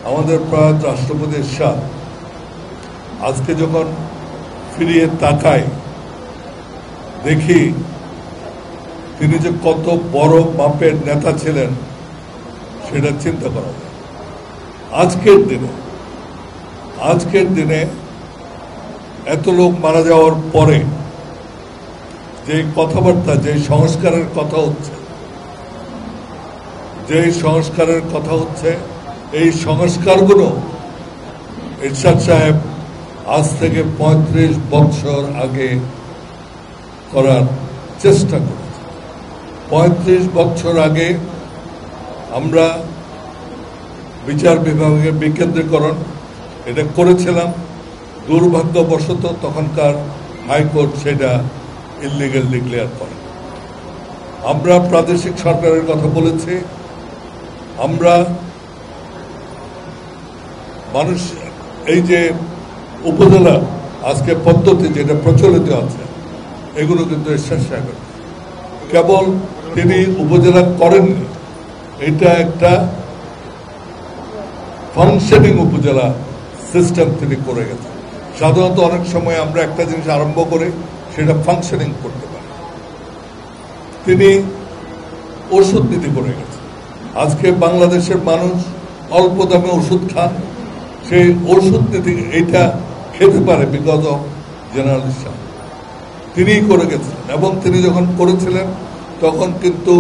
আমাদের প্রয়াত রাষ্ট্রপতি এরশাদ আজকে যখন ফিরিয়ে তাকাই দেখি তিনি যে কত বড় মাপের নেতা ছিলেন সেটা চিন্তা করা যায়। আজকের দিনে এত লোক মারা যাওয়ার পরে যে কথাবার্তা, যে সংস্কারের কথা হচ্ছে এই সংস্কারগুলো এরশাদ সাহেব আজ থেকে ৩৫ বছর আগে করার চেষ্টা করেছে। ৩৫ বছর আগে আমরা বিচার বিভাগের বিকেন্দ্রীকরণ এটা করেছিলাম। দুর্ভাগ্যবশত তখনকার হাইকোর্ট সেটা ইললিগ্যাল ডিক্লেয়ার করে। আমরা প্রাদেশিক সরকারের কথা বলেছি। আমরা মানুষ এই যে উপজেলা আজকে পদ্ধতি যেটা প্রচলিত আছে এগুলো কিন্তু এরশাদ সাহেবের। কেবল তিনি উপজেলা করেননি, এটা একটা ফাংশনিং উপজেলা সিস্টেম তিনি করে গেছেন। সাধারণত অনেক সময় আমরা একটা জিনিস আরম্ভ করে সেটা ফাংশনিং করতে পারি। তিনি ওষুধ নীতি করে গেছেন। আজকে বাংলাদেশের মানুষ অল্প দামে ওষুধ খান, সেই ওষুধ নীতি এইটা খেতে পারে বিকজ অফ জেনারেল ইসলাম। তিনিই করে গেছিলেন এবং তিনি যখন করেছিলেন তখন কিন্তু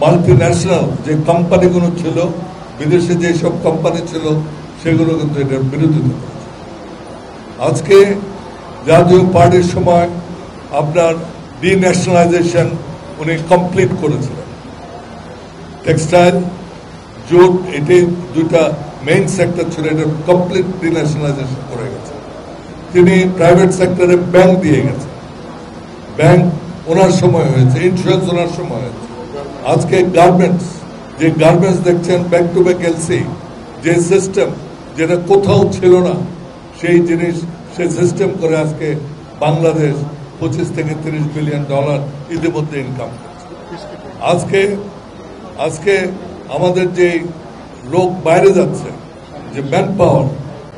মাল্টি ন্যাশনাল যে কোম্পানিগুলো ছিল, বিদেশে যেসব কোম্পানি ছিল সেগুলো কিন্তু এটার বিরোধিতা করেছে। আজকে জাতীয় পার্টির সময় আপনার ডিন্যাশনালাইজেশন উনি কমপ্লিট করেছিলেন। টেক্সটাইল, জুট, এটি দুইটা মেইন সেক্টর ছিল, এটা কমপ্লিট ডিন্যাশনালাইজেশন করে গেছে। তিনি প্রাইভেট সেক্টরে ব্যাংক দিয়ে গেছেন। ব্যাংক ওনার সময় হয়েছে, ইন্স্যুরেন্স ওনার সময় হয়েছে। আজকে গার্মেন্টস, যে গার্মেন্টস দেখছেন ব্যাক টু ব্যাক এলসি, যে সিস্টেম যেটা কোথাও ছিল না সেই জিনিস, সেই সিস্টেম করে আজকে বাংলাদেশ 25 থেকে 30 বিলিয়ন ডলার ইতিমধ্যে ইনকাম করছে। আজকে আমাদের যে লোক বাইরে যাচ্ছে, যে ম্যান পাওয়ার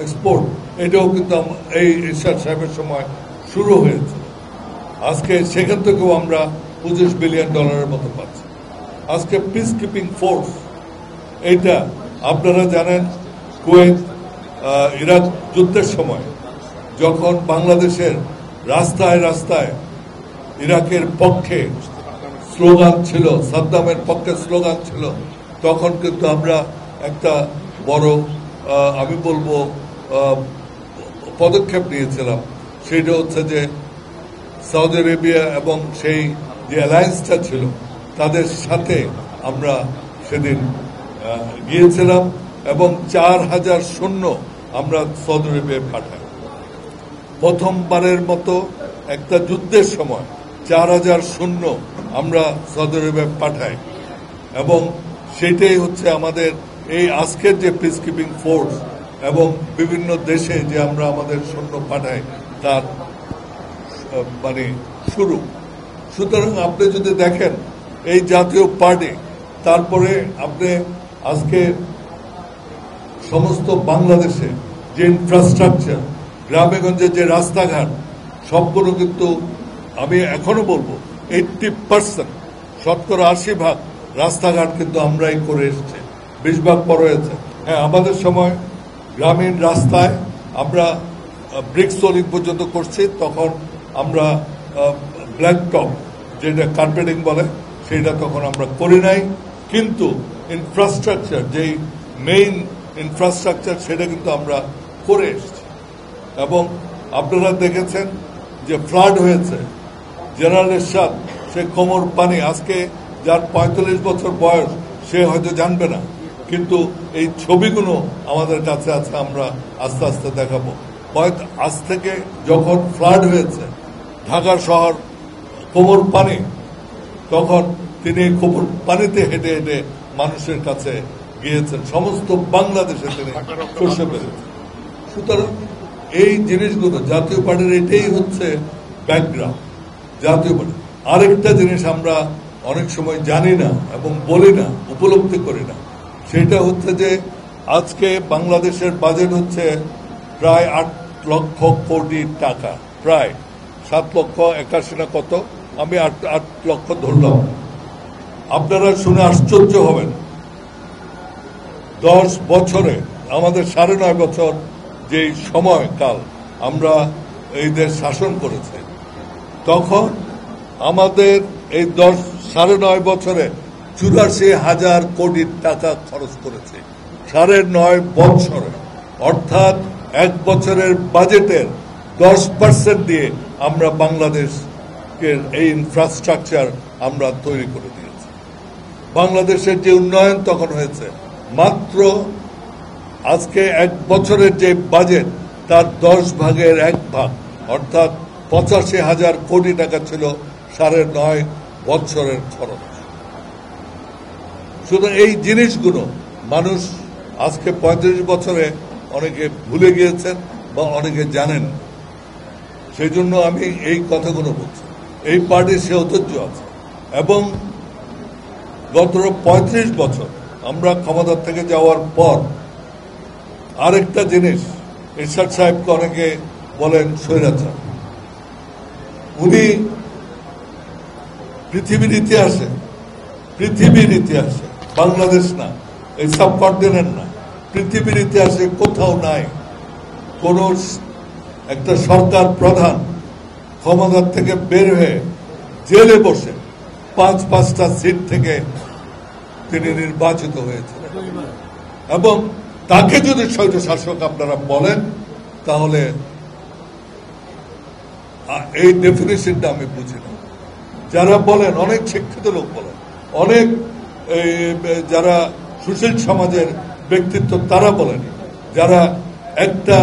এক্সপোর্ট, এটাও কিন্তু এই এরশাদ সাহেবের সময় শুরু হয়েছে। আজকে সেখান থেকেও আমরা 25 বিলিয়ন ডলারের মতো পাচ্ছি। আজকে পিস কিপিং ফোর্স, এইটা আপনারা জানেন কুয়েত ইরাক যুদ্ধের সময় যখন বাংলাদেশের রাস্তায় রাস্তায় ইরাকের পক্ষে স্লোগান ছিল, সাদ্দামের পক্ষে স্লোগান ছিল, তখন কিন্তু আমরা একটা বড় আমি বলবো পদক্ষেপ নিয়েছিলাম। সেটা হচ্ছে যে সৌদি আরবিয়া এবং সেই যে অ্যালায়েন্সটা ছিল তাদের সাথে আমরা সেদিন গিয়েছিলাম এবং 4000 সৈন্য আমরা সৌদি আরবিয়া পাঠাই। প্রথমবারের মতো একটা যুদ্ধের সময় 4000 সৈন্য আমরা সৌদি আরবিয়া পাঠাই এবং সেটাই হচ্ছে আমাদের এই আজকের যে পিস কিপিং ফোর্স এবং বিভিন্ন দেশে যে আমরা আমাদের সৈন্য পাঠাই তার মানে শুরু। সুতরাং আপনি যদি দেখেন এই জাতীয় পার্টি, তারপরে আপনি আজকে সমস্ত বাংলাদেশে যে ইনফ্রাস্ট্রাকচার, গ্রামেগঞ্জে যে রাস্তাঘাট, সবগুলো কিন্তু আমি এখনো বলবো 80%, শতকরা 80% রাস্তাঘাট কিন্তু আমরাই করে এসেছি। 20% পর হয়েছে। হ্যাঁ, আমাদের সময় গ্রামীণ রাস্তায় আমরা ব্রিক সোলিং পর্যন্ত করছি, তখন আমরা ব্ল্যাক টপ যেটা কার্পেটিং বলে সেটা তখন আমরা করি নাই। কিন্তু ইনফ্রাস্ট্রাকচার, যেই মেইন ইনফ্রাস্ট্রাকচার, সেটা কিন্তু আমরা করে এসেছি। এবং আপনারা দেখেছেন যে ফ্লাড হয়েছে, জেনারেল এরশাদ সে কোমর পানি, আজকে যার 45 বছর বয়স সে হয়তো জানবে না, কিন্তু এই ছবিগুলো আমাদের কাছে আছে, আমরা আস্তে আস্তে দেখাবো। আজ থেকে যখন ফ্লাড হয়েছে ঢাকা শহর কোমর পানি, তখন তিনি কোমর পানিতে হেঁটে হেঁটে মানুষের কাছে গিয়েছেন, সমস্ত বাংলাদেশে তিনি করতে পেরেছেন। সুতরাং এই জিনিসগুলো জাতীয় পার্টির এটাই হচ্ছে ব্যাকগ্রাউন্ড। জাতীয় পার্টি আরেকটা জিনিস আমরা অনেক সময় জানি না এবং বলি না, উপলব্ধি করি না, সেটা হচ্ছে যে আজকে বাংলাদেশের বাজেট হচ্ছে প্রায় 8 লক্ষ কোটি টাকা, প্রায় 7 লক্ষ 81 না কত, আমি 8 লক্ষ ধরলাম। আপনারা শুনে আশ্চর্য হবেন, 10 বছরে আমাদের 9.5 বছর যে সময়কাল আমরা এই দেশ শাসন করেছে, তখন আমাদের এই 9.5 বছরে 84,000 কোটি টাকা খরচ করেছে। 9.5 বছরে, অর্থাৎ 1 বছরের বাজেটের 10% দিয়ে আমরা বাংলাদেশের এই ইনফ্রাস্ট্রাকচার আমরা তৈরি করে দিয়েছি। বাংলাদেশের যে উন্নয়ন তখন হয়েছে, মাত্র আজকে 1 বছরের যে বাজেট তার 10 ভাগের 1 ভাগ, অর্থাৎ 85,000 কোটি টাকা ছিল 9.5 বছরের খরচ। শুধু এই জিনিসগুলো মানুষ আজকে 35 বছরে অনেকে ভুলে গিয়েছেন বা অনেকে জানেন। সেই জন্য আমি এই কথাগুলো বলছি। এই পার্টির সে ঐতিহ্য আছে, এবং গত 35 বছর আমরা ক্ষমতার থেকে যাওয়ার পর আরেকটা জিনিস, এরশাদ সাহেবকে অনেকে বলেন স্বৈরাচার। উনি পৃথিবীর ইতিহাসে বাংলাদেশ না, এই সাবকন্টিনেন্ট না, পৃথিবীর ইতিহাসে কোথাও নাই কোন একটা সরকার প্রধান ক্ষমতার থেকে বের হয়ে জেলে বসে 5-5টা সিট থেকে তিনি নির্বাচিত হয়েছেন। এবং তাকে যদি স্বৈরশাসক আপনারা বলেন, তাহলে এই ডেফিনেশনটা আমি বুঝি না। যারা বলেন, অনেক শিক্ষিত লোক বলেন, অনেক যারা সুশীল সমাজের ব্যক্তিত্ব তারা বলেন, যারা একটা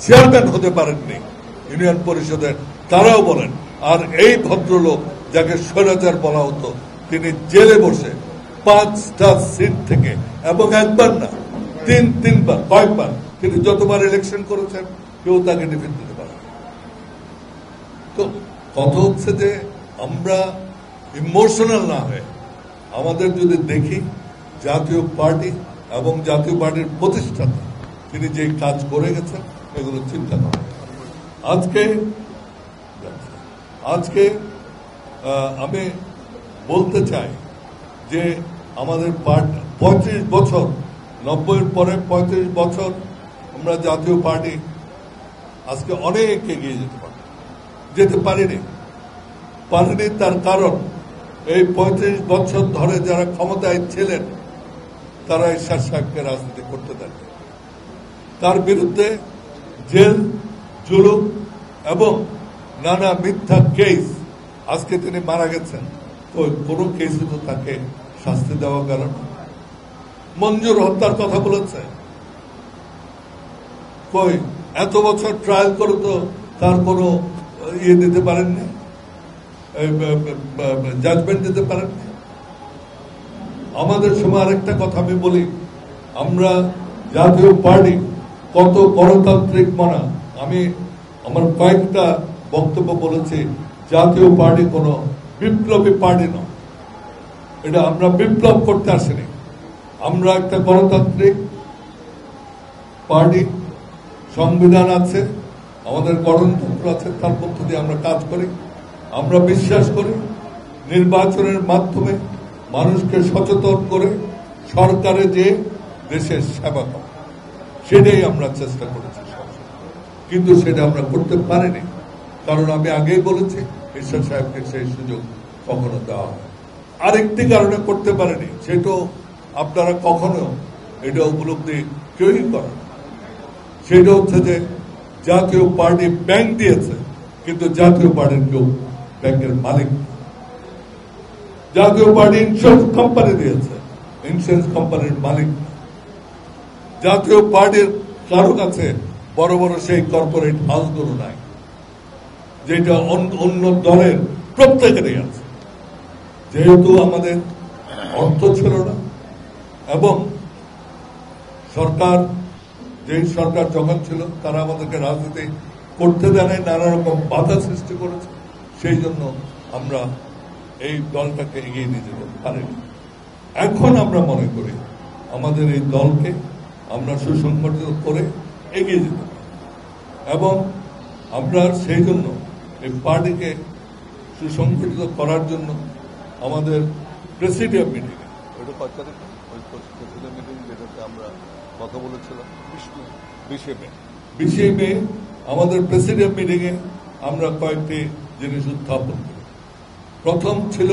চেয়ারম্যান হতে পারেননি ইউনিয়ন পরিষদের, তারাও বলেন। আর এই ভদ্রলোক যাকে স্বৈরাচার বলা হতো, তিনি জেলে বসে 5টা সিট থেকে, এবং একবার না, 3-3বার, কয়েকবার তিনি যতবার ইলেকশন করেছেন, কেউ তাকে ডিফিট দিতে পারে। তো কথা হচ্ছে যে আমরা ইমোশনাল না হয়ে আমাদের যদি দেখি জাতীয় পার্টি এবং জাতীয় পার্টির প্রতিষ্ঠাতা তিনি যে কাজ করে গেছেন, এগুলো চিন্তা করেন। আজকে আমি বলতে চাই যে আমাদের 35 বছর, 90-এর পরে 35 বছর আমরা জাতীয় পার্টি আজকে অনেক এগিয়ে যেতে পারিনি। তার কারণ এই 35 বছর ধরে যারা ক্ষমতায় ছিলেন, তারা এরশাদ সাহেবকে রাজনীতি করতে দেন। তার বিরুদ্ধে জেল, জুলুম এবং নানা মিথ্যা কেস, আজকে তিনি মারা গেছেন, তো কোনো কেসে তো তাকে শাস্তি দেওয়া গেল না। মঞ্জুর হত্যার কথা বলেছে, কই এত বছর ট্রায়াল করে তো তার কোনো ইয়ে দিতে পারেননি, জাজমেন্ট দিতে পারেননি। আমাদের সময় আরেকটা কথা আমি বলি, আমরা জাতীয় পার্টি কত গণতান্ত্রিক মানা, আমি আমার কয়েকটা বক্তব্য বলেছি, জাতীয় পার্টি কোন বিপ্লবী পার্টি নয়। এটা আমরা বিপ্লব করতে আসিনি, আমরা একটা গণতান্ত্রিক পার্টি। সংবিধান আছে, আমাদের গণতন্ত্র আছে, তার মধ্য দিয়ে আমরা কাজ করি। আমরা বিশ্বাস করি নির্বাচনের মাধ্যমে মানুষকে সচেতন করে সরকারে যে দেশের সেবা করা, সেটাই আমরা চেষ্টা করেছি, কিন্তু সেটা আমরা করতে পারিনি। কারণ আমি আগেই বলেছি, এরশাদ সাহেবকে সেই সুযোগ কখনো দেওয়া হয়। আরেকটি কারণে করতে পারেনি, সেটাও আপনারা কখনো এটা উপলব্ধি কেউই করেন। সেটা হচ্ছে যে জাতীয় পার্টি ব্যাংক দিয়েছে, কিন্তু জাতীয় পার্টির কেউ ব্যাংকের মালিক। জাতীয় পার্টি ইন্স্যুরেন্স কোম্পানি দিয়েছে, ইন্স্যুরেন্স কোম্পানির মালিক। জাতীয় পার্টির কারো কাছে বড় বড় সেই কর্পোরেট হাউসগুলো নাই, যেটা অন্য দলের প্রত্যেকেরই আছে। যেহেতু আমাদের অর্থ ছিল না, এবং সরকার, যেই সরকার যখন ছিল, তারা আমাদেরকে রাজনীতি করতে দেয়, নানা রকম বাধা সৃষ্টি করেছে, সেই জন্য আমরা এই দলটাকে এগিয়ে নিয়ে যেতে পারিনি। এখন আমরা মনে করি আমাদের এই দলকে আমরা সুসংগঠিত করে এগিয়ে যেতে পারি। এবং আমরা সেই জন্য এই পার্টিকে সুসংগঠিত করার জন্য আমাদের প্রেসিডিয়াম মিটিং, এটা কয় তারিখ প্রেসিডিয়াম মিটিং যেটাতে আমরা কথা বলেছিলাম 20 মে আমাদের প্রেসিডিয়াম মিটিংয়ে আমরা কয়েকটি জিনিস উত্থাপন করি। প্রথম ছিল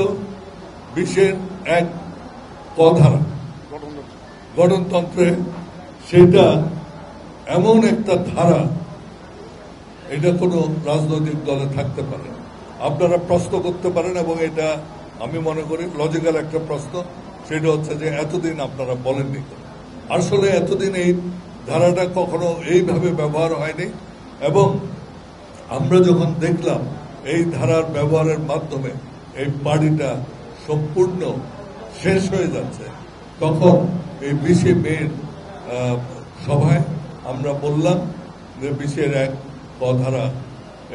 20-1 ধারা গঠনতন্ত্রে, সেটা এমন একটা ধারা, এটা কোনো রাজনৈতিক দলে থাকতে পারে না। আপনারা প্রশ্ন করতে পারেন, এবং এটা আমি মনে করি লজিক্যাল একটা প্রশ্ন, সেটা হচ্ছে যে এতদিন আপনারা বলেননি। আসলে এতদিন এই ধারাটা কখনো এইভাবে ব্যবহার হয়নি, এবং আমরা যখন দেখলাম এই ধারার ব্যবহারের মাধ্যমে এই পার্টিটা সম্পূর্ণ শেষ হয়ে যাচ্ছে, তখন এই 20 মের সভায় আমরা বললাম যে 20-1 ধারা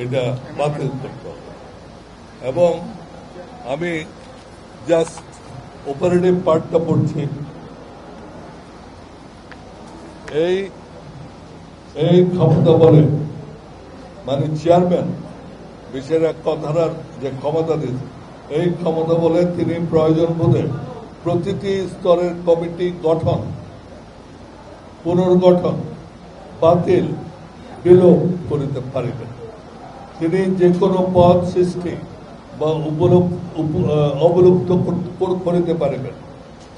এটা বাতিল করতে হবে। এবং আমি জাস্ট অপারেটিভ পার্টটা পড়ছি। এই ক্ষমতা বলে, মানে চেয়ারম্যান 20-1 ধারার যে ক্ষমতা দিয়েছে, এই ক্ষমতা বলে তিনি প্রয়োজন বোধে প্রতিটি স্তরের কমিটি গঠন, পুনর্গঠন, বাতিল, বিলোপ করিতে পারিবেন। তিনি যে কোনো পদ সৃষ্টি বা অবলুপ্ত করিতে পারিবেন।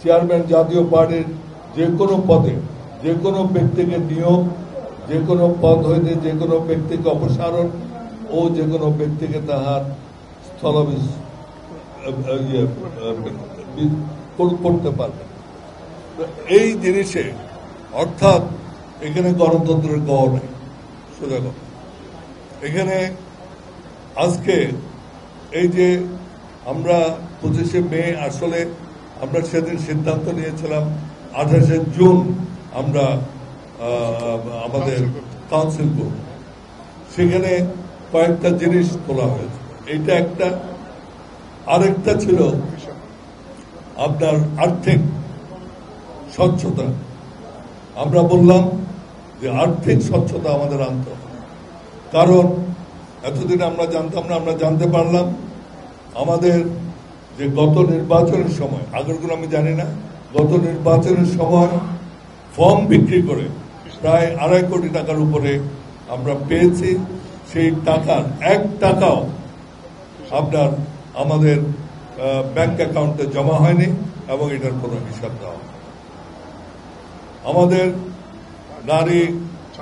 চেয়ারম্যান জাতীয় পার্টির যে কোনো পদে যে কোনো ব্যক্তিকে নিয়োগ, যে কোনো পদ হইতে যে কোনো ব্যক্তিকে অপসারণ ও যে কোনো ব্যক্তিকে তাহার স্থলাভিষ করতে পারবেন। এই জিনিসে অর্থাৎ এখানে গণতন্ত্রের গড় নেই, সোজা কথা। এখানে আজকে এই যে আমরা 25 মে, আসলে আমরা সেদিন সিদ্ধান্ত নিয়েছিলাম 28 জুন আমরা আমাদের কাউন্সিল করব। সেখানে কয়েকটা জিনিস তোলা হয়েছে, এইটা একটা। আরেকটা ছিল আপনার আর্থিক স্বচ্ছতা। আমরা বললাম যে আর্থিক স্বচ্ছতা আমাদের আনতে হবে, কারণ এতদিন আমরা জানতাম না। আমরা জানতে পারলাম আমাদের যে গত নির্বাচনের সময়, আগেরগুলো আমি জানি না, গত নির্বাচনের সময় ফর্ম বিক্রি করে প্রায় 2.5 কোটি টাকার উপরে আমরা পেয়েছি। সেই টাকার 1 টাকাও আপনার আমাদের ব্যাংক অ্যাকাউন্টে জমা হয়নি, এবং এটার কোনো হিসাব দেওয়া হয়। আমাদের নারী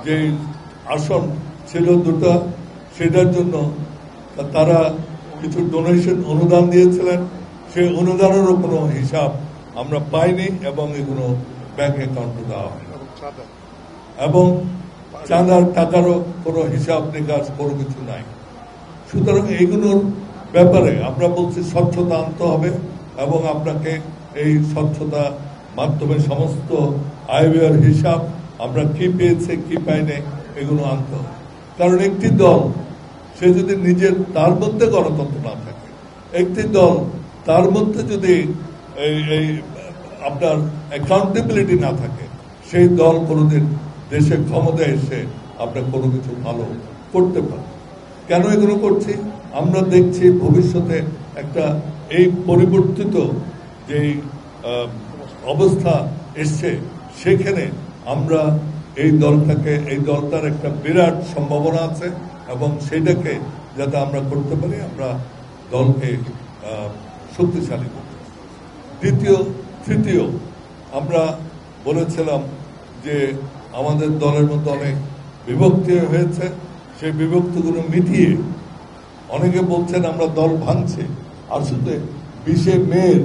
যে আসন ছিল 2টা, সেটার জন্য তারা কিছু ডোনেশন, অনুদান দিয়েছিলেন। সেই অনুদানেরও কোনো হিসাব আমরা পাইনি, এবং এগুলো ব্যাংক অ্যাকাউন্টে দেওয়া হয়, এবং চাঁদার টাকারও কোনো হিসাব নিকাশ, কোনো কিছু নাই। সুতরাং এইগুলোর ব্যাপারে আমরা বলছি স্বচ্ছতা আনতে হবে, এবং আপনাকে এই স্বচ্ছতা মাধ্যমে সমস্ত আয় ব্যয়ের হিসাব, আমরা কি পেয়েছে কি পাইনি, এগুলো আনতে হবে। কারণ একটি দল সে যদি নিজের, তার মধ্যে গণতন্ত্র না থাকে, একটি দল তার মধ্যে যদি এই আপনার অ্যাকাউন্টেবিলিটি না থাকে, সেই দল কোনোদিন দেশের ক্ষমতায় এসে আপনার কোনো কিছু ভালো করতে পারে। কেন এগুলো করছি? আমরা দেখছি ভবিষ্যতে একটা এই পরিবর্তিত যে অবস্থা এসছে, সেখানে আমরা এই দলটার একটা বিরাট সম্ভাবনা আছে, এবং সেটাকে যাতে আমরা করতে পারি, আমরা দলকে শক্তিশালী করতে। তৃতীয় আমরা বলেছিলাম যে আমাদের দলের মধ্যে অনেক বিভক্তি হয়েছে, সেই বিভক্তিগুলো মিটিয়ে, অনেকে বলছেন আমরা দল ভাঙছি, আসলে 20 মের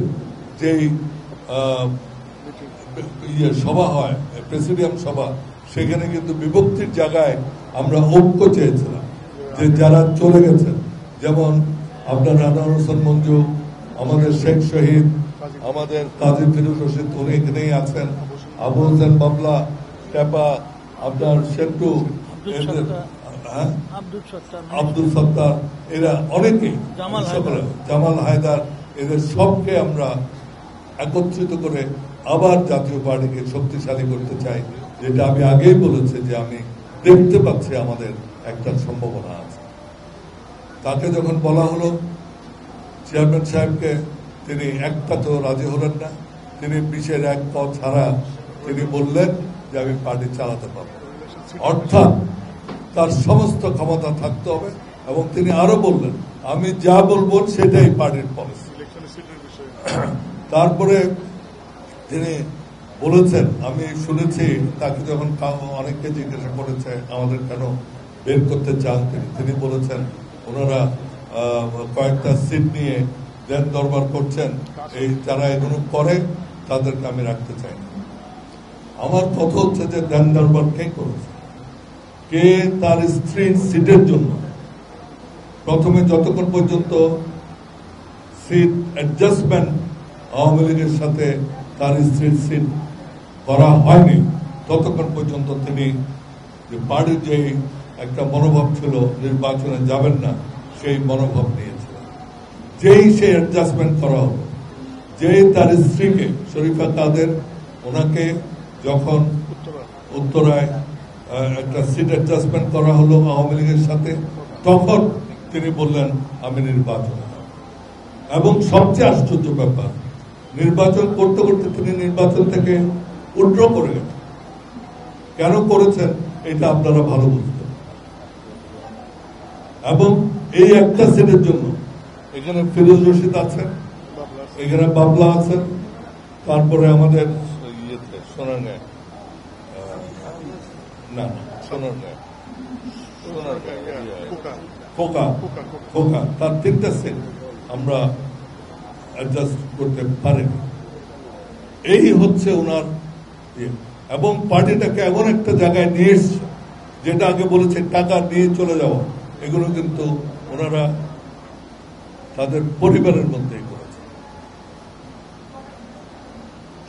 যেই সভা হয়, প্রেসিডিয়াম সভা, সেখানে কিন্তু বিভক্তির জায়গায় আমরা ঐক্য চেয়েছিলাম, যে যারা চলে গেছেন, যেমন আপনার রানার হোসেন মঞ্জু, আমাদের শেখ শহীদ, আমাদের কাজী ফিরোজ রশিদ, উনি এখানেই আছেন, আবু হোসেন বাবলা, টেপা, আপনার সেন্টু, আব্দুল সত্তার, এরা অনেকেই, জামাল হায়দার, এদের সবকে আমরা একত্রিত করে আবার জাতীয় পার্টিকে শক্তিশালী করতে চাই, যেটা আমি আগেই বলেছি যে আমি দেখতে পাচ্ছি আমাদের একটা সম্ভাবনা আছে। তাকে যখন বলা হলো চেয়ারম্যান সাহেবকে, তিনি একটা তো রাজি হলেন না। তিনি 20-এর 1 পদ ছাড়া তিনি বললেন যে আমি পার্টি চালাতে পারব, অর্থাৎ তার সমস্ত ক্ষমতা থাকতে হবে। এবং তিনি আরো বললেন আমি যা বলবো সেটাই পার্টির পলিসি। তারপরে তিনি বলেছেন, আমি শুনেছি তাকে যখন অনেককে জিজ্ঞাসা করেছে আমাদের কেন বের করতে চান, তিনি বলেছেন ওনারা কয়েকটা সিট নিয়ে দেন দরবার করছেন, এই যারা এগুলো করে তাদেরকে আমি রাখতে চাই না। আমার কথা হচ্ছে যে দেন দরবার কে করেছে? কে তার স্ত্রীর সিটের জন্য প্রথমে যতক্ষণ পর্যন্ত সিট অ্যাডজাস্টমেন্ট আওয়ামী লীগের সাথে তার স্ত্রীর সিট করা হয়নি, ততক্ষণ পর্যন্ত তিনি যে পার্টির যে একটা মনোভাব ছিল নির্বাচনে যাবেন না, সেই মনোভাব নিয়েছিলেন। যেই সে অ্যাডজাস্টমেন্ট করা হলো, যেই তার স্ত্রীকে শরীফা কাদের ওনাকে যখন উত্তরায় একটা সিট অ্যাডজাস্টমেন্ট করা হলো আওয়ামী লীগের সাথে, তখন তিনি বললেন আমি নির্বাচনে যাব। এবং সবচেয়ে আশ্চর্য ব্যাপার, নির্বাচন করতে করতে তিনি নির্বাচন থেকে উইথড্র করে গেলেন। কেন করেছেন এটা আপনারা ভালো বুঝতেন। এবং এই একটা সিটের জন্য এখানে ফিরোজ রশিদ আছেন, এখানে বাবলা আছেন, তারপরে আমাদের সোনারগাঁয় না খোকা, তার 3টা সিট আমরা অ্যাডজাস্ট করতে পারিনি। এই হচ্ছে ওনার এবং পার্টিটাকে এমন একটা জায়গায় নিয়ে এসছে যেটা আগে বলেছে টাকা নিয়ে চলে যাওয়া, এগুলো কিন্তু ওনারা তাদের পরিবারের মধ্যেই করেছে।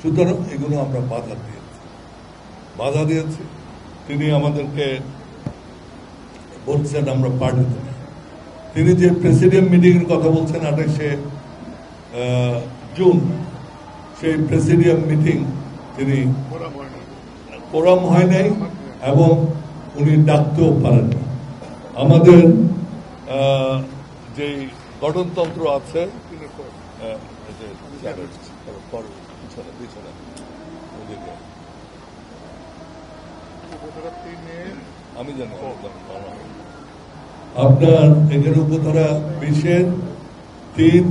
সুতরাং এগুলো আমরা বাধা দিয়েছি। তিনি আমাদেরকে বলছেন আমরা পার্টিতে, তিনি যে প্রেসিডিয়াম মিটিং এর কথা বলছেন 28শে জুন, সেই প্রেসিডিয়াম মিটিং তিনি কোরাম হয় নাই এবং উনি ডাকতেও পারেন না। আমাদের যে গঠনতন্ত্র আছে, আমি জানি আপনার এখানে উপধারা 20-এর 3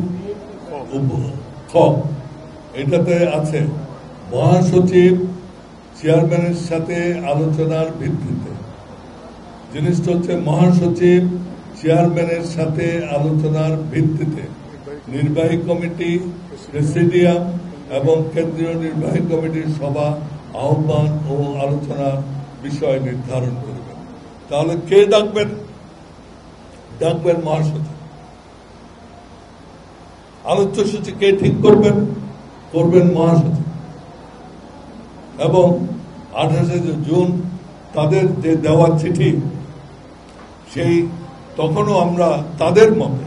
এটাতে আছে মহাসচিব চেয়ারম্যানের সাথে আলোচনার ভিত্তিতে। জিনিসটা হচ্ছে মহাসচিব চেয়ারম্যানের সাথে আলোচনার ভিত্তিতে নির্বাহী কমিটি, প্রেসিডিয়াম এবং কেন্দ্রীয় নির্বাহী কমিটির সভা আহ্বান ও আলোচনার বিষয় নির্ধারণ করবেন। তাহলে কে ডাকবেন? মহাসচিব। আলোচ্য সূচি কে ঠিক করবেন? মহাসচিব। এবং 28শে জুন তাদের যে দেওয়া চিঠি, সেই তখনও আমরা তাদের মতে,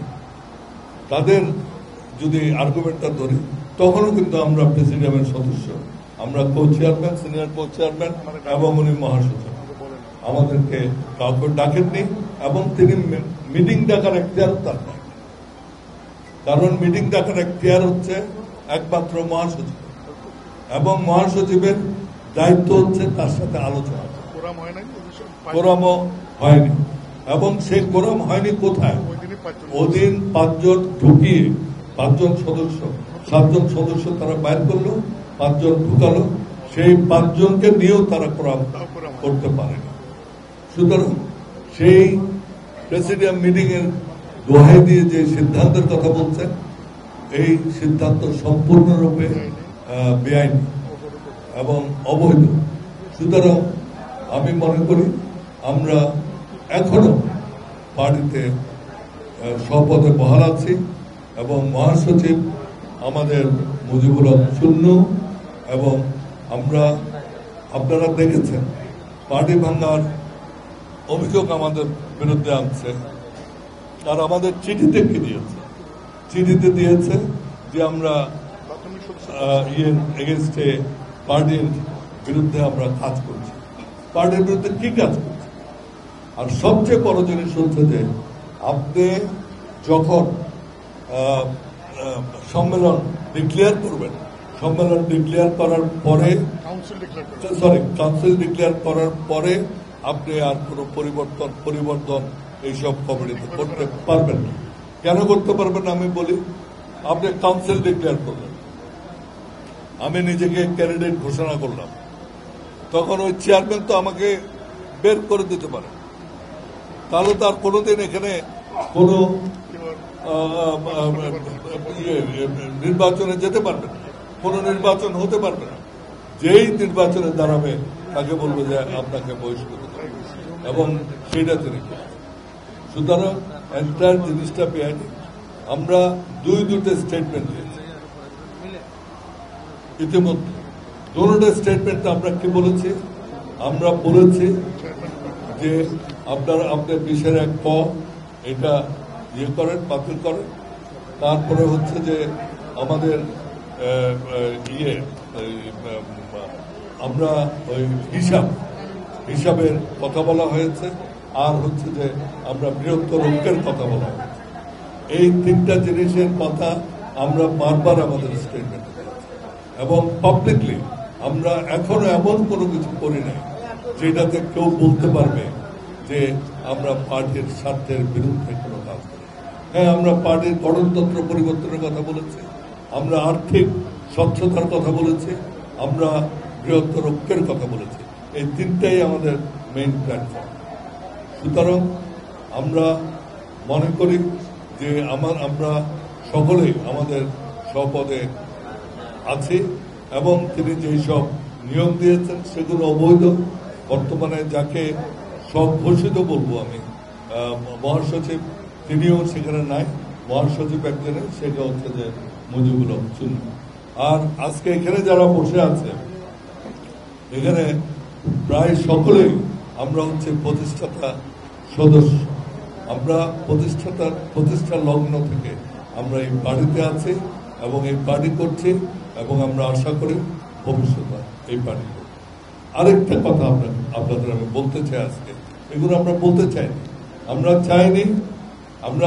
তাদের যদি আর্গুমেন্টটা ধরি, তখনও কিন্তু আমরা প্রেসিডিয়ামের সদস্য, আমরা co chairman, senior co chairman এবং উনি মহাসচিব। আমাদেরকে কাউকে ডাকেননি এবং তিনি মিটিং ডাকার এখতিয়ার তার নাই। কারণ মিটিং ডাকার এখতিয়ার হচ্ছে একমাত্র মহাসচিব, এবং মহাসচিবের দায়িত্ব হচ্ছে তার সাথে আলোচনা। কোরামও হয়নি, এবং সেই কোরাম হয়নি কোথায়? ওদিন 5 জন ঢুকিয়ে 5 জন সদস্য, 7 জন সদস্য তারা বাইর করলো, 5 জন ঢুকালো, সেই 5 জনকে নিয়েও তারা কোরাম করতে পারেনি। সুতরাং সেই প্রেসিডিয়াম মিটিং এর দোহাই দিয়ে যে সিদ্ধান্তের কথা বলছেন, এই সিদ্ধান্ত সম্পূর্ণরূপে বেআইনি এবং অবৈধ। সুতরাং আমি মনে করি আমরা এখনো পার্টিতে সপদে বহাল আছি এবং মহাসচিব আমাদের মুজিবুর রহমান শূন্য। এবং আপনারা দেখেছেন পার্টি ভাঙার অভিযোগ আমাদের বিরুদ্ধে আনছে, আর আমাদের চিঠিতে কি দিয়েছে? চিঠিতে দিয়েছে যে আমরা এগেনস্টে পার্টির বিরুদ্ধে আমরা কাজ করছি। পার্টির বিরুদ্ধে কি কাজ করছে। আর সবচেয়ে বড় জিনিস হচ্ছে যে আপনি যখন সম্মেলন ডিক্লেয়ার করবেন, সম্মেলন ডিক্লেয়ার করার পরে কাউন্সিল ডিক্লেয়ার করার পরে আপনি আর কোনো পরিবর্তন এইসব কমিটিতে করতে পারবেন না। কেন করতে পারবেন আমি বলি, আপনি কাউন্সিল ডিক্লেয়ার করলেন, আমি নিজেকে ক্যান্ডিডেট ঘোষণা করলাম, তখন ওই চেয়ারম্যান তো আমাকে বের করে দিতে পারে, তাহলে তো আর কোনোদিন এখানে কোনো নির্বাচনে যেতে পারবে না, কোনো নির্বাচন হতে পারবে না। যেই নির্বাচনে দাঁড়াবে তাকে বলবে যে আপনাকে বহিষ্কৃত করবে, এবং সেইটা তিনি করবেন। সুতরাং এন্টায়ার জিনিসটা বেআইনি। আমরা দুটো স্টেটমেন্ট দিয়েছি ইতিমধ্যে। দুটো স্টেটমেন্টে আমরা কি বলেছি? আমরা বলেছি যে আপনার 20-1 এটা করেন, বাতিল করেন। তারপরে হচ্ছে যে আমাদের আমরা ওই হিসাবের কথা বলা হয়েছে, আর হচ্ছে যে আমরা বৃহত্তর ঐক্যের কথা বলা হয়েছে। এই 3টা জিনিসের কথা আমরা বারবার আমাদের স্টেটমেন্টে দিয়েছি, এবং পাবলিকলি আমরা এখনো এমন কোনো কিছু করি নাই যেটাতে কেউ বলতে পারবে যে আমরা পার্টির স্বার্থের বিরুদ্ধে কোনো কাজ করি। হ্যাঁ, আমরা পার্টির গঠনতন্ত্র পরিবর্তনের কথা বলেছি, আমরা আর্থিক স্বচ্ছতার কথা বলেছি, আমরা বৃহত্তর ঐক্যের কথা বলেছি। এই 3টাই আমাদের মেইন প্ল্যাটফর্ম। সুতরাং আমরা মনে করি যে আমরা সকলেই আমাদের স্বপদে আছি, এবং তিনি যেই সব নিয়ম দিয়েছেন সেগুলো অবৈধ। বর্তমানে যাকে স্বঘোষিত বলবো আমি, মহাসচিব, তিনিও সেখানে নাই। মহাসচিব একজনের, সেটা হচ্ছে যে মুজিবুল হক চুন্নু। আর আজকে এখানে যারা বসে আছে, এখানে প্রায় সকলেই আমরা হচ্ছে প্রতিষ্ঠাতা সদস্য। আমরা প্রতিষ্ঠা লগ্ন থেকে আমরা এই পার্টিতে আছি এবং এই পার্টি করছি, এবং আমরা আশা করি ভবিষ্যতে এই পার্টি করব। আরেকটা কথা আপনাদের আমি বলতে চাই আজকে, এগুলো আমরা বলতে চাইনি, আমরা চাইনি। আমরা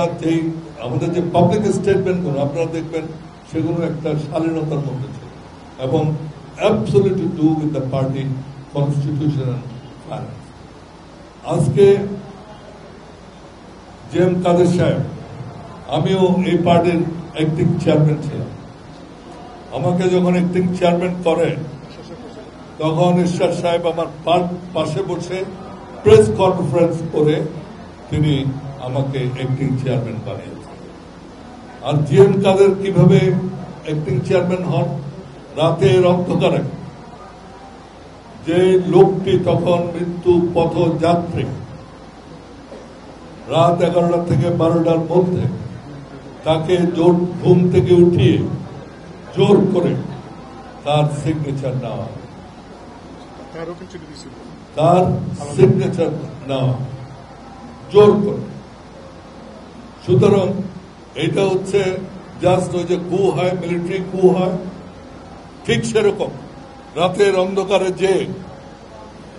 আমাদের যে পাবলিক স্টেটমেন্টগুলো আপনারা দেখবেন, সেগুলো একটা শালীনতার মধ্যে ছিল, এবং absolutely do with the party constitution and finance. আজকে JM কাদের সাহেব, আমিও এই পার্টির অ্যাক্টিং চেয়ারম্যান ছিলাম। আমাকে যখন অ্যাক্টিং চেয়ারম্যান করে, তখন ঈশ্বর সাহেব আমার পাশে বসে প্রেস কনফারেন্স করে তিনি আমাকে অ্যাক্টিং চেয়ারম্যান বানিয়েছেন। আর JM কাদের কিভাবে অ্যাক্টিং চেয়ারম্যান হন? রাতের অন্ধকারে যে লোকটি তখন মৃত্যু পথযাত্রী, রাত 11টা থেকে 12টার মধ্যে তাকে ঘুম থেকে উঠিয়ে জোর করে তার সিগনেচার নেওয়া, জোর করে। সুতরাং এটা হচ্ছে জাস্ট ওই যে কু হয়, মিলিটারি কু হয়, ঠিক সেরকম রাতের অন্ধকারে যে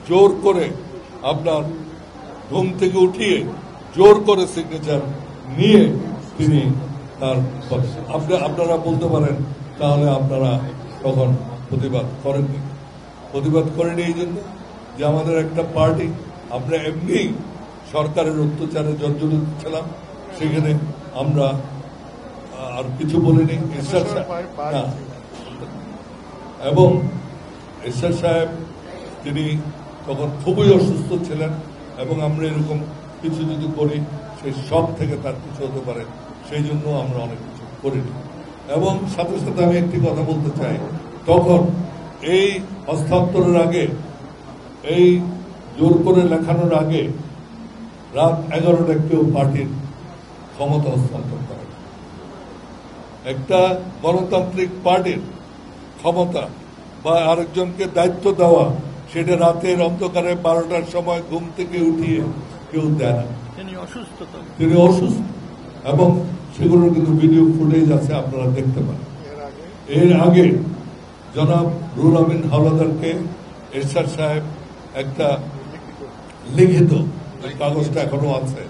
জোর করে আপনার ঘুম থেকে উঠিয়ে জোর করে সিগনেচার নিয়ে তিনি তার আপনারা বলতে পারেন তাহলে আপনারা তখন প্রতিবাদ করেননি। প্রতিবাদ করেনি এই জন্য যে আমাদের একটা পার্টি, আমরা এমনি সরকারের অত্যাচারে জর্জরিত ছিলাম, সেখানে আমরা আর কিছু বলিনি। এবং ঈশ্বর সাহেব তিনি তখন খুবই অসুস্থ ছিলেন, এবং আমরা এরকম কিছু যদি করি সেই সব থেকে তার কিছু হতে পারে, সেই জন্য আমরা অনেক কিছু করিনি। এবং সাথে সাথে আমি একটি কথা বলতে চাই, তখন এই হস্তান্তরের আগে, এই জোর করে লেখানোর আগে রাত 11টা কেউ পার্টির ক্ষমতা হস্তান্তর করে। একটা গণতান্ত্রিক পার্টির ক্ষমতা বা আরেকজনকে দায়িত্ব দেওয়া, সেটা রাতের অন্ধকারে 12টার সময় ঘুম থেকে উঠিয়ে কেউ দেয় না। তিনি অসুস্থ, এবং সেগুলোর কিন্তু ভিডিও ফুটেজ আছে, আপনারা দেখতে পারেন। এর আগে জনাব রুহুল আমিন হাওলাদারকে এরশাদ সাহেব একটা লিখিত কাগজটা এখনো আছে,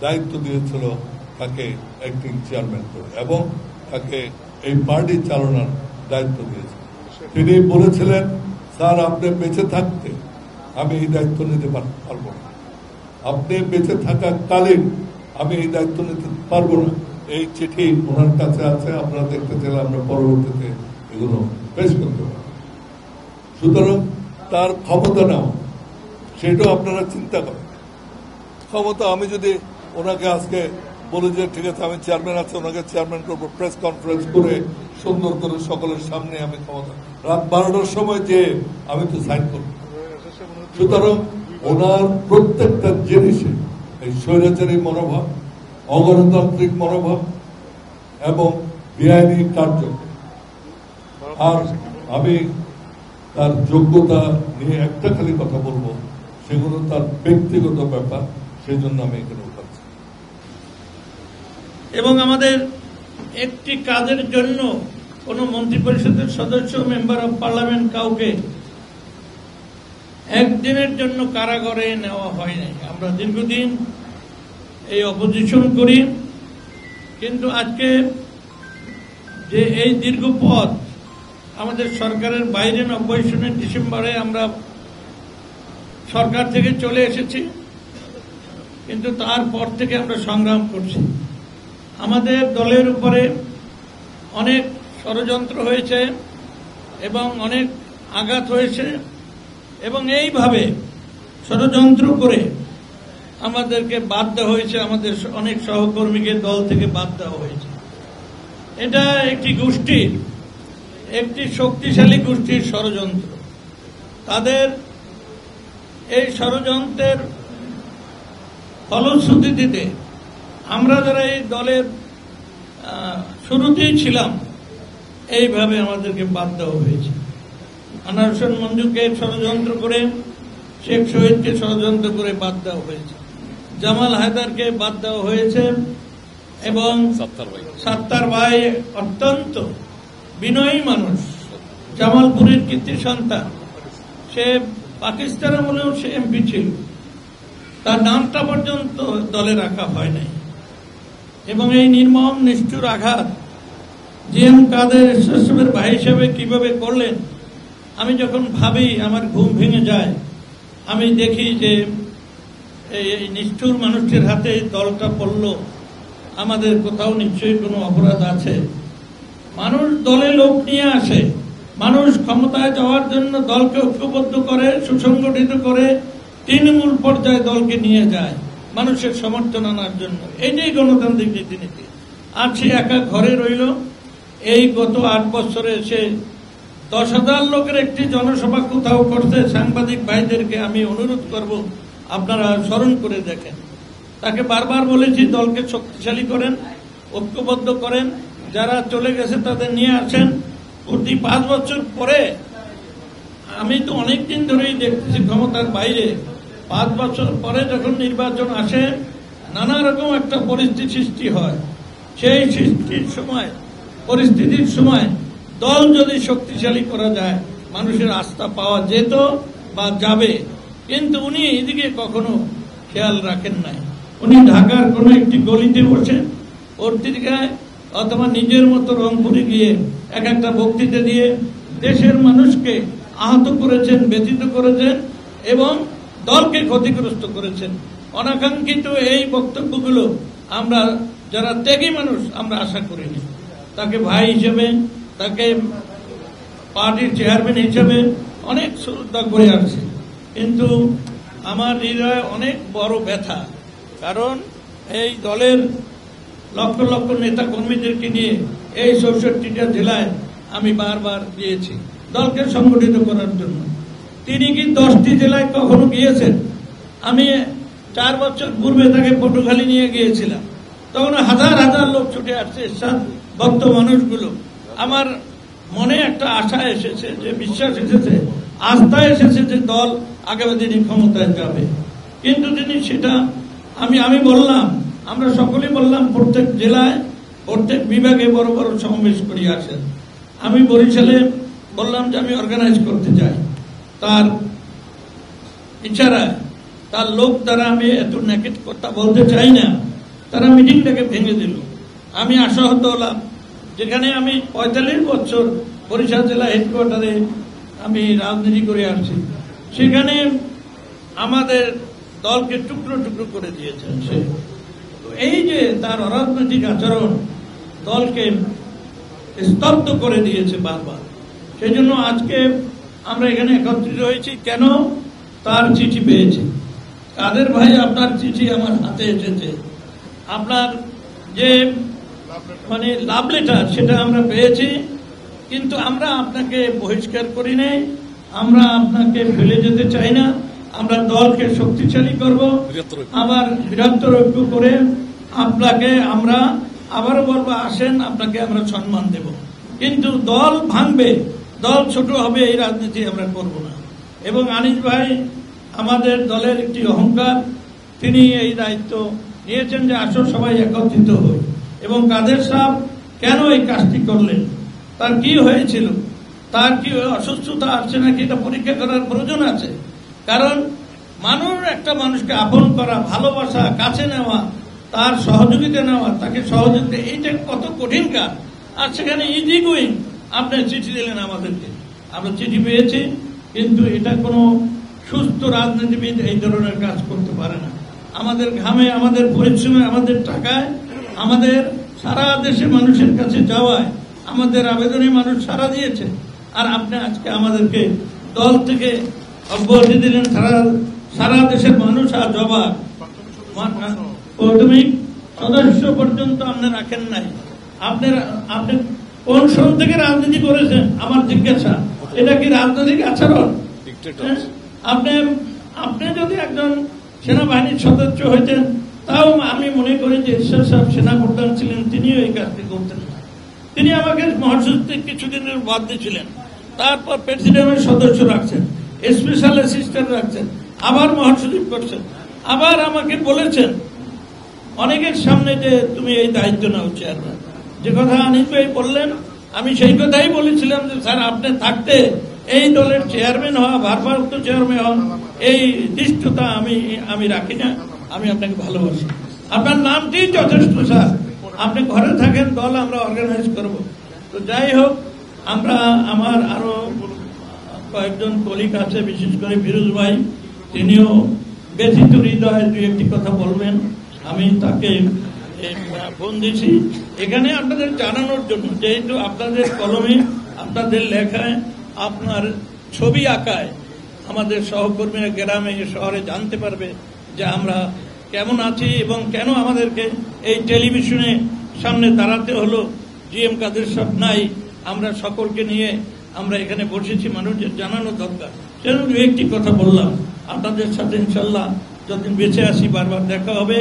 দায়িত্ব দিয়েছিল তাকে অ্যাক্টিং চেয়ারম্যান করে এবং তাকে এই পার্টি চালানোর দায়িত্ব দিয়েছে। তিনি বলেছিলেন, স্যার আপনি বেঁচে থাকতে আমি এই দায়িত্ব নিতে পারবো না, আপনি বেঁচে থাকাকালীন আমি এই দায়িত্ব নিতে পারবো না। এই চিঠি ওনার কাছে আছে, আপনারা দেখতে চাইলে আমরা পরবর্তীতে এগুলো পেশ করতে পারি। সুতরাং তার ক্ষমতা নেওয়া সেটাও আপনারা চিন্তা করেন। ক্ষমতা আমি যদি ওনাকে আজকে বলে যে ঠিক আছে আমি চেয়ারম্যান আছে, ওনাকে চেয়ারম্যান করবো, প্রেস কনফারেন্স করে সুন্দর করে সকলের সামনে আমি ক্ষমতা রাত 12টার সময় যে আমি তো সাইন করব। সুতরাং ওনার প্রত্যেকটা জিনিসে এই স্বৈরাচারী মনোভাব, অগণতান্ত্রিক মনোভাব এবং বেআইনি কার্য, আর আমি তার যোগ্যতা নিয়ে একটা খালি কথা বলবো, সেগুলো তার ব্যক্তিগত ব্যাপার, সেই জন্য আমি এখানে উঠাচ্ছি। এবং আমাদের একটি কাজের জন্য কোন মন্ত্রিপরিষদের সদস্য, মেম্বার অব পার্লামেন্ট কাউকে একদিনের জন্য কারাগারে নেওয়া হয় নাই। আমরা দীর্ঘদিন এই অপোজিশন করি, কিন্তু আজকে যে এই দীর্ঘ পথ আমাদের সরকারের বাইরে 90 সনের ডিসেম্বরে আমরা সরকার থেকে চলে এসেছি, কিন্তু তারপর থেকে আমরা সংগ্রাম করছি। আমাদের দলের উপরে অনেক ষড়যন্ত্র হয়েছে এবং অনেক আঘাত হয়েছে, এবং এইভাবে ষড়যন্ত্র করে আমাদেরকে বাদ দেওয়া হয়েছে, আমাদের অনেক সহকর্মীকে দল থেকে বাদ দেওয়া হয়েছে। এটা একটি গোষ্ঠীর, একটি শক্তিশালী গোষ্ঠীর ষড়যন্ত্র। তাদের এই ষড়যন্ত্রের ফলশ্রুতিতে আমরা যারা এই দলের শুরুতেই ছিলাম, এইভাবে আমাদেরকে বাদ দেওয়া হয়েছে। আনোয়ার হোসেন মঞ্জুকে ষড়যন্ত্র করে, শেখ শহীদকে ষড়যন্ত্র করে বাদ দেওয়া হয়েছে, জামাল হায়দারকে বাদ দেওয়া হয়েছে, এবং সাত্তার ভাই অত্যন্ত বিনয়ী মানুষ, জামালপুরের কৃতি সন্তান, সে পাকিস্তানে বলেও সে এমপি ছিল, তার নামটা পর্যন্ত দলে রাখা হয় নাই। এবং এই নির্মম নিষ্ঠুর আঘাত জিএম কাদের এসএসএফের ভাই হিসেবে কিভাবে করলেন, আমি যখন ভাবি আমার ঘুম ভেঙে যায়। আমি দেখি যে এই নিষ্ঠুর মানুষটির হাতে দলটা পড়ল, আমাদের কোথাও নিশ্চয়ই কোনো অপরাধ আছে। মানুষ দলে লোক নিয়ে আসে, মানুষ ক্ষমতায় যাওয়ার জন্য দলকে ঐক্যবদ্ধ করে, সুসংগঠিত করে, তৃণমূল পর্যায়ে দলকে নিয়ে যায় মানুষের সমর্থন আনার জন্য। এটাই গণতান্ত্রিক রীতিনীতি। আর সে একা ঘরে রইল। এই গত 8 বছরে সে 10,000 লোকের একটি জনসভা কোথাও করতে। সাংবাদিক ভাইদেরকে আমি অনুরোধ করব, আপনারা স্মরণ করে দেখেন। তাকে বারবার বলেছি দলকে শক্তিশালী করেন, ঐক্যবদ্ধ করেন, যারা চলে গেছে তাদের নিয়ে আসেন। প্রতি 5 বছর পরে, আমি তো অনেকদিন ধরেই দেখতেছি ক্ষমতার বাইরে, 5 বছর পরে যখন নির্বাচন আসে, নানা রকম একটা পরিস্থিতি সৃষ্টি হয়। সেই সৃষ্টির সময়, পরিস্থিতির সময় দল যদি শক্তিশালী করা যায়, মানুষের আস্থা পাওয়া যেত বা যাবে। কিন্তু উনি এদিকে কখনো খেয়াল রাখেন নাই। উনি ঢাকার কোন একটি গলিতে বসে পত্রিকায় অথবা নিজের মতো রংপুরে গিয়ে এক একটা বক্তৃতা দিয়ে দেশের মানুষকে আহত করেছেন, ব্যথিত করেছেন এবং দলকে ক্ষতিগ্রস্ত করেছেন। অনাকাঙ্ক্ষিত এই বক্তব্যগুলো আমরা যারা ত্যাগী মানুষ আমরা আশা করিনি। তাকে ভাই হিসেবে, তাকে পার্টির চেয়ারম্যান হিসেবে অনেক শ্রদ্ধা করে আসছে, কিন্তু আমার হৃদয়ে অনেক বড় ব্যথা। কারণ এই দলের লক্ষ লক্ষ নেতা কর্মীদেরকে নিয়ে এই 64টা জেলায় আমি বারবার গিয়েছি দলকে সংগঠিত করার জন্য। তিনি কি 10টি জেলায় কখনো গিয়েছেন? আমি 4 বছর পূর্বে তাকে পটুখালী নিয়ে গিয়েছিলাম, তখন হাজার হাজার লোক ছুটে আসছে, ভক্ত মানুষগুলো। আমার মনে একটা আশা এসেছে, যে বিশ্বাস এসেছে, আস্থা এসেছে যে দল আগামী দিনে ক্ষমতায় যাবে। কিন্তু তিনি সেটা আমি বললাম, আমরা সকলেই বললাম, প্রত্যেক জেলায় প্রত্যেক বিভাগে বড় বড় সমাবেশ করিয়ে আসেন। আমি বরিশালে বললাম যে আমি অর্গানাইজ করতে চাই, তার ইচ্ছারায় তার লোক দ্বারা আমি এত নেকেট কথা বলতে চাই না, তারা মিটিংটাকে ভেঙে দিল। আমি আশাহত হলাম, যেখানে আমি 45 বছর বরিশাল জেলা হেডকোয়ার্টারে আমি রাজনীতি করে আসছি, সেখানে আমাদের দলকে টুকরো টুকরো করে দিয়েছেন সে। এই যে তার অরাজনৈতিক আচরণ দলকে স্তব্ধ করে দিয়েছে বারবার। সেই জন্য আজকে আমরা এখানে একত্রিত হয়েছি। কেন? তার চিঠি পেয়েছি। কাদের ভাই, আপনার চিঠি আমার হাতে এসেছে। আপনার যে লাভ লেটার সেটা আমরা পেয়েছি, কিন্তু আমরা আপনাকে বহিষ্কার করি নাই, আমরা আপনাকে ফেলে যেতে চাই না। আমরা দলকে শক্তিশালী করব, আবার বৃহত্তর ঐক্য করে আপনাকে আমরা আবারও বলবো, আসেন, আপনাকে আমরা সম্মান দেব। কিন্তু দল ভাঙবে, দল ছোট হবে, এই রাজনীতি আমরা করব না। এবং আনিস ভাই আমাদের দলের একটি অহংকার, তিনি এই দায়িত্ব নিয়েছেন যে আসো সবাই একত্রিত হই। এবং কাদের সাহেব কেন এই কাজটি করলেন, তার কি হয়েছিল, তার কি অসুস্থতা আছে নাকি, এটা পরীক্ষা করার প্রয়োজন আছে। কারণ একটা মানুষকে আপন করা, ভালোবাসা, কাছে নেওয়া, তার সহযোগিতা নেওয়া, তাকে সহযোগিতা, এইটা কত কঠিন কাজ। আর সেখানে ইজি গোয়িং আপনি চিঠি দিলেন আমাদেরকে, আমরা চিঠি পেয়েছি, কিন্তু এটা কোনো সুস্থ রাজনীতিবিদ এই ধরনের কাজ করতে পারে না। আমাদের ঘামে, আমাদের পরিশ্রমে, আমাদের টাকায়, আমাদের সারা দেশে মানুষের কাছে যাওয়ায় আমাদের আবেদনে মানুষ সাড়া দিয়েছে। আর আপনি আজকে আমাদেরকে দল থেকে অব্যাহতি দিলেন, সারা দেশের মানুষ আর জবাব প্রাথমিক সদস্য পর্যন্ত আপনি রাখেন নাই। আপনি কোন সময় থেকে রাজনীতি করেছেন আমার জিজ্ঞাসা, এটা কি রাজনৈতিক আচরণ? আপনি যদি একজন সেনাবাহিনীর সদস্য হইতেন, তাও আমি মনে করি যে ঈশ্বর সাহেব সেনা প্রধান ছিলেন, তিনিও এই কাজটি করতেন না। তিনি আমাকে মহাসচিব কিছুদিনের বাদ দিয়েছিলেন, তারপর প্রেসিডেন্টের সদস্য রাখছেন, স্পেশাল অ্যাসিস্ট্যান্ট রাখছেন, আবার মহাসচিব করছেন, আবার আমাকে বলেছেন অনেকের সামনে যে তুমি এই দায়িত্ব নাও চেয়ারম্যান। যে কথা আনিস ভাই বললেন, আমি সেই কথাই বলেছিলাম যে স্যার আপনি থাকতে এই দলের চেয়ারম্যান হওয়া, ভারপ্রাপ্ত চেয়ারম্যান হওয়া, এই দৃষ্টতা আমি রাখি না। আমি আপনাকে ভালোবাসি, আপনার নামটি যথেষ্ট স্যার, আপনি ঘরে থাকেন, দল আমরা অর্গানাইজ করব। তো যাই হোক, আমার আরো কয়েকজন কলিগ আছে, বিশেষ করে ফিরোজ ভাই, তিনিও ব্যথিত হৃদয়ে দুই একটি কথা বলবেন। আমি তাকে ফোন দিয়েছি এখানে আপনাদের জানানোর জন্য, যেহেতু আপনাদের কলমে, আপনাদের লেখায়, আপনার ছবি আঁকায় আমাদের সহকর্মীরা গ্রামে শহরে জানতে পারবে যে আমরা কেমন আছি এবং কেন আমাদেরকে এই টেলিভিশনে সামনে দাঁড়াতে হলো। জিএম কাদের সাহেব নাই, আমরা সকলকে নিয়ে আমরা এখানে বসেছি, মানুষের জানানো দরকার। সেজন্য দু একটি কথা বললাম। আপনাদের সাথে ইনশাল্লাহ যতদিন বেঁচে আসি বারবার দেখা হবে।